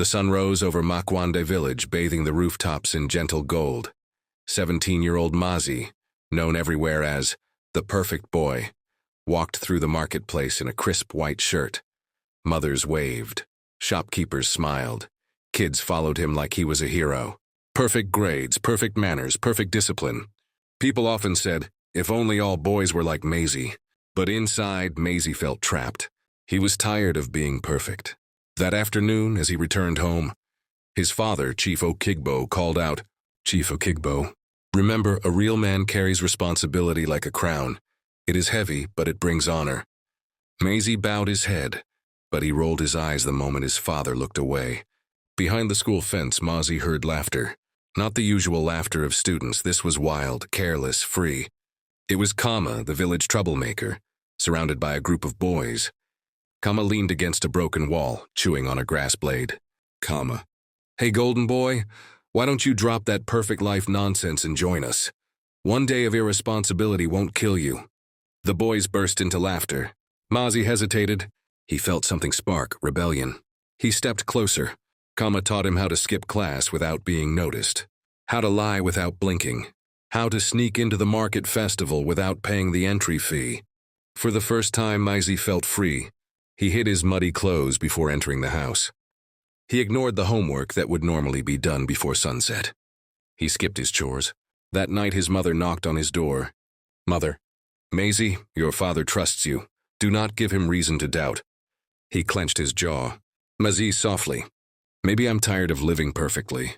The sun rose over Makwande village, bathing the rooftops in gentle gold. 17-year-old Mazi, known everywhere as the perfect boy, walked through the marketplace in a crisp white shirt. Mothers waved. Shopkeepers smiled. Kids followed him like he was a hero. Perfect grades, perfect manners, perfect discipline. People often said, if only all boys were like Mazi. But inside, Mazi felt trapped. He was tired of being perfect. That afternoon, as he returned home, his father, Chief Okigbo, called out, "Chief Okigbo, remember, a real man carries responsibility like a crown. It is heavy, but it brings honor." Mazi bowed his head, but he rolled his eyes the moment his father looked away. Behind the school fence, Mazi heard laughter. Not the usual laughter of students. This was wild, careless, free. It was Kama, the village troublemaker, surrounded by a group of boys. Kama leaned against a broken wall, chewing on a grass blade. Kama. "Hey, golden boy, why don't you drop that perfect life nonsense and join us? One day of irresponsibility won't kill you." The boys burst into laughter. Mazi hesitated. He felt something spark, rebellion. He stepped closer. Kama taught him how to skip class without being noticed, how to lie without blinking, how to sneak into the market festival without paying the entry fee. For the first time, Mazi felt free. He hid his muddy clothes before entering the house. He ignored the homework that would normally be done before sunset. He skipped his chores. That night, his mother knocked on his door. "Mother, Mazi, your father trusts you. Do not give him reason to doubt." He clenched his jaw. Mazi softly, "Maybe I'm tired of living perfectly."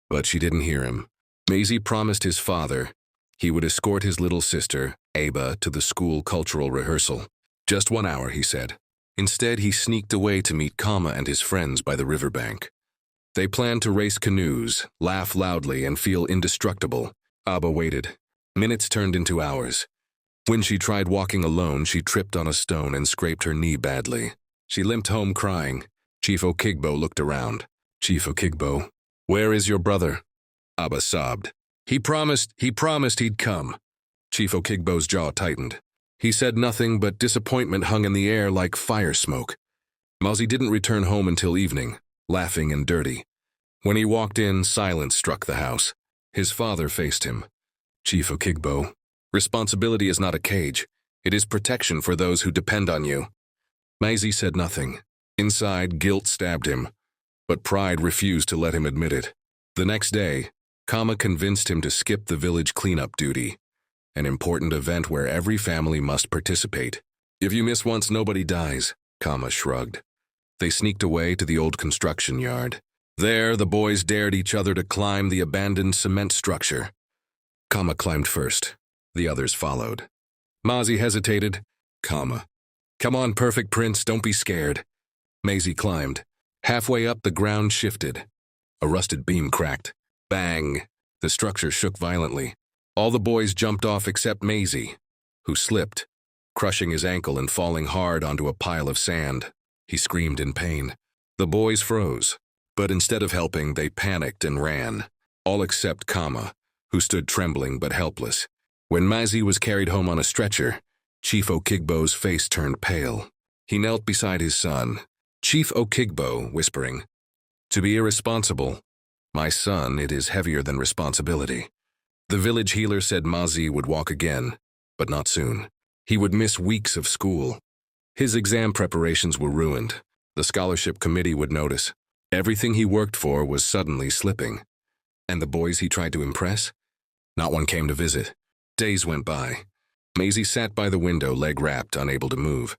But she didn't hear him. Mazi promised his father he would escort his little sister, Aba, to the school cultural rehearsal. Just 1 hour, he said. Instead, he sneaked away to meet Kama and his friends by the riverbank. They planned to race canoes, laugh loudly, and feel indestructible. Aba waited. Minutes turned into hours. When she tried walking alone, she tripped on a stone and scraped her knee badly. She limped home crying. Chief Okigbo looked around. "Chief Okigbo, where is your brother?" Aba sobbed. He promised he'd come." Chief Okigbo's jaw tightened. He said nothing, but disappointment hung in the air like fire smoke. Mazi didn't return home until evening, laughing and dirty. When he walked in, silence struck the house. His father faced him. "Chief Okigbo, responsibility is not a cage. It is protection for those who depend on you." Mazi said nothing. Inside, guilt stabbed him, but pride refused to let him admit it. The next day, Kama convinced him to skip the village cleanup duty, an important event where every family must participate. "If you miss once, nobody dies," Kama shrugged. They sneaked away to the old construction yard. There, the boys dared each other to climb the abandoned cement structure. Kama climbed first. The others followed. Mazi hesitated. "Kama. Come on, perfect prince, don't be scared." Mazi climbed. Halfway up, the ground shifted. A rusted beam cracked. Bang! The structure shook violently. All the boys jumped off except Mazi, who slipped, crushing his ankle and falling hard onto a pile of sand. He screamed in pain. The boys froze, but instead of helping, they panicked and ran, all except Kama, who stood trembling but helpless. When Mazi was carried home on a stretcher, Chief Okigbo's face turned pale. He knelt beside his son, Chief Okigbo, whispering, "To be irresponsible, my son, it is heavier than responsibility." The village healer said Mazi would walk again, but not soon. He would miss weeks of school. His exam preparations were ruined. The scholarship committee would notice. Everything he worked for was suddenly slipping. And the boys he tried to impress? Not one came to visit. Days went by. Mazi sat by the window, leg wrapped, unable to move.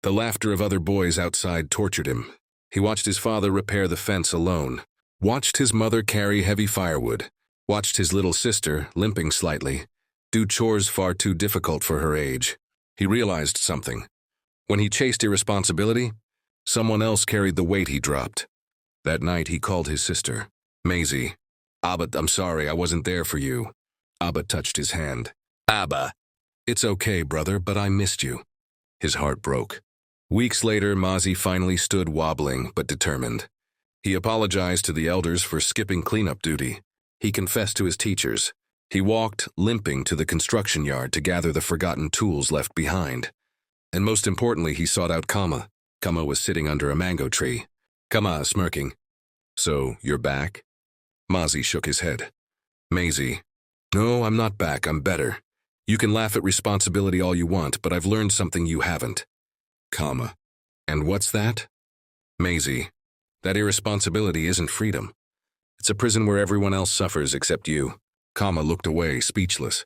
The laughter of other boys outside tortured him. He watched his father repair the fence alone, watched his mother carry heavy firewood, watched his little sister, limping slightly, do chores far too difficult for her age. He realized something. When he chased irresponsibility, someone else carried the weight he dropped. That night he called his sister. "Mazi, Abba, I'm sorry, I wasn't there for you." Abba touched his hand. "Abba, it's okay, brother, but I missed you." His heart broke. Weeks later, Mazi finally stood wobbling but determined. He apologized to the elders for skipping cleanup duty. He confessed to his teachers. He walked, limping, to the construction yard to gather the forgotten tools left behind. And most importantly, he sought out Kama. Kama was sitting under a mango tree. Kama, smirking. So, you're back? Mazi shook his head. Mazi, no, I'm not back, I'm better. You can laugh at responsibility all you want, but I've learned something you haven't. Comma. And what's that? Mazi, that irresponsibility isn't freedom. It's a prison where everyone else suffers except you. Comma looked away, speechless.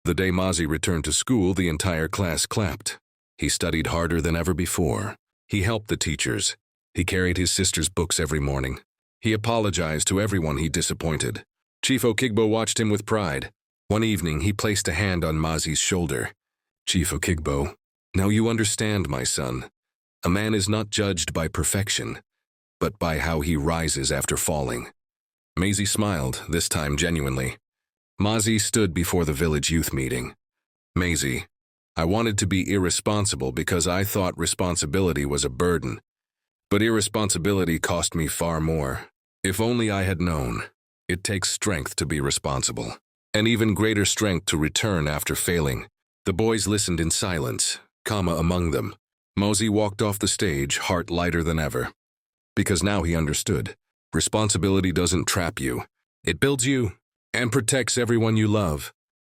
The day Mazi returned to school, the entire class clapped. He studied harder than ever before. He helped the teachers. He carried his sister's books every morning. He apologized to everyone he disappointed. Chief Okigbo watched him with pride. One evening, he placed a hand on Mazi's shoulder. Chief Okigbo, now you understand, my son. A man is not judged by perfection, but by how he rises after falling. Mazi smiled, this time genuinely. Mazi stood before the village youth meeting. Mazi, I wanted to be irresponsible because I thought responsibility was a burden. But irresponsibility cost me far more. If only I had known. It takes strength to be responsible, and even greater strength to return after failing. The boys listened in silence, comma among them. Mazi walked off the stage, heart lighter than ever. Because now he understood. Responsibility doesn't trap you. It builds you and protects everyone you love.